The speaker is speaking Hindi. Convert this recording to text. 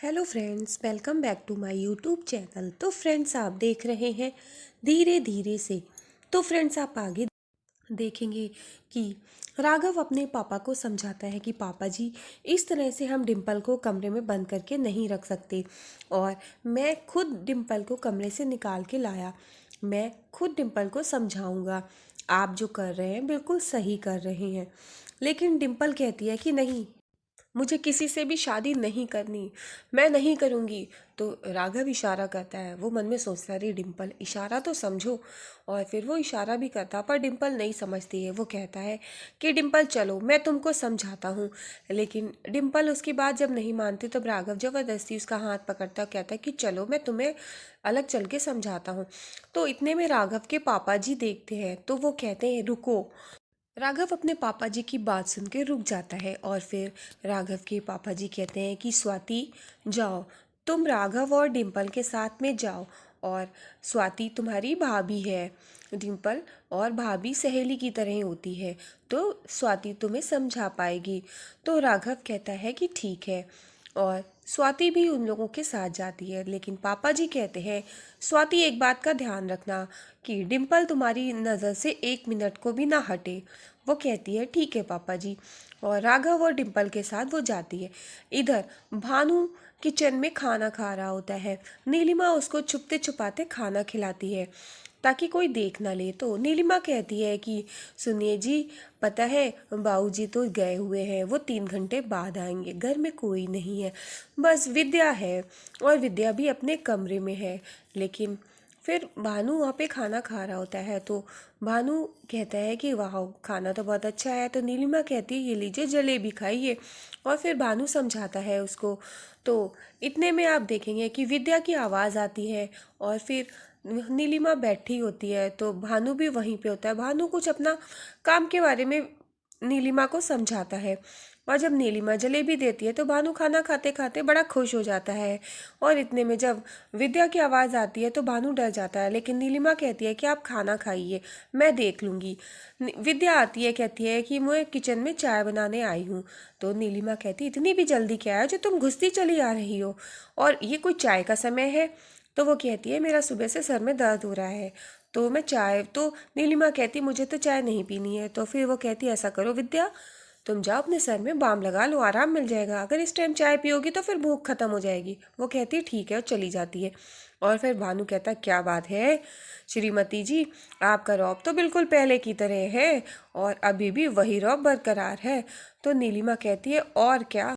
Hello friends, welcome back to my YouTube channel. तो फ्रेंड्स, आप देख रहे हैं धीरे धीरे से। तो फ्रेंड्स, आप आगे देखेंगे कि राघव अपने पापा को समझाता है कि पापा जी, इस तरह से हम डिम्पल को कमरे में बंद करके नहीं रख सकते। और मैं खुद डिम्पल को कमरे से निकाल के लाया। मैं खुद डिम्पल को समझाऊंगा। आप जो कर रहे हैं बिल्कुल सही कर रहे हैं। लेकिन डिम्पल कहती है कि नहीं, मुझे किसी से भी शादी नहीं करनी, मैं नहीं करूँगी। तो राघव इशारा करता है। वो मन में सोचता है, अरे डिम्पल, इशारा तो समझो। और फिर वो इशारा भी करता, पर डिम्पल नहीं समझती है। वो कहता है कि डिम्पल चलो, मैं तुमको समझाता हूँ। लेकिन डिम्पल उसकी बात जब नहीं मानती तब राघव ज़बरदस्ती उसका हाथ पकड़ता, कहता है कि चलो मैं तुम्हें अलग चल के समझाता हूँ। तो इतने में राघव के पापा जी देखते हैं, तो वो कहते हैं रुको। राघव अपने पापा जी की बात सुन के रुक जाता है। और फिर राघव के पापा जी कहते हैं कि स्वाति, जाओ, तुम राघव और डिम्पल के साथ में जाओ। और स्वाति तुम्हारी भाभी है। डिम्पल और भाभी सहेली की तरह होती है, तो स्वाति तुम्हें समझा पाएगी। तो राघव कहता है कि ठीक है। और स्वाति भी उन लोगों के साथ जाती है। लेकिन पापा जी कहते हैं, स्वाति एक बात का ध्यान रखना कि डिम्पल तुम्हारी नज़र से 1 मिनट को भी ना हटे। वो कहती है ठीक है पापा जी। और राघव और डिम्पल के साथ वो जाती है। इधर भानु किचन में खाना खा रहा होता है। नीलिमा उसको छुपते छुपाते खाना खिलाती है ताकि कोई देख ना ले। तो नीलिमा कहती है कि सुनिए जी, पता है बाबूजी तो गए हुए हैं, वो 3 घंटे बाद आएंगे, घर में कोई नहीं है, बस विद्या है। और विद्या भी अपने कमरे में है। लेकिन फिर भानु वहाँ पे खाना खा रहा होता है। तो भानु कहता है कि वाह, खाना तो बहुत अच्छा है। तो नीलिमा कहती है ये लीजिए जलेबी खाइए। और फिर भानु समझाता है उसको। तो इतने में आप देखेंगे कि विद्या की आवाज़ आती है। और फिर नीलिमा बैठी होती है, तो भानु भी वहीं पे होता है। भानु कुछ अपना काम के बारे में नीलिमा को समझाता है। और जब नीलिमा जलेबी देती है तो भानु खाना खाते खाते बड़ा खुश हो जाता है। और इतने में जब विद्या की आवाज़ आती है तो भानु डर जाता है। लेकिन नीलिमा कहती है कि आप खाना खाइए, मैं देख लूँगी। विद्या आती है, कहती है कि मैं किचन में चाय बनाने आई हूँ। तो नीलिमा कहती है इतनी भी जल्दी क्या है जो तुम घुसती चली आ रही हो, और ये कोई चाय का समय है? तो वो कहती है मेरा सुबह से सर में दर्द हो रहा है, तो मैं चाय, तो नीलिमा कहती मुझे तो चाय नहीं पीनी है। तो फिर वो कहती ऐसा करो विद्या, तुम जाओ अपने सर में बाम लगा लो, आराम मिल जाएगा। अगर इस टाइम चाय पियोगी तो फिर भूख खत्म हो जाएगी। वो कहती है ठीक है, और चली जाती है। और फिर भानु कहता क्या बात है श्रीमती जी, आपका रौब तो बिल्कुल पहले की तरह है और अभी भी वही रौब बरकरार है। तो नीलिमा कहती है और क्या।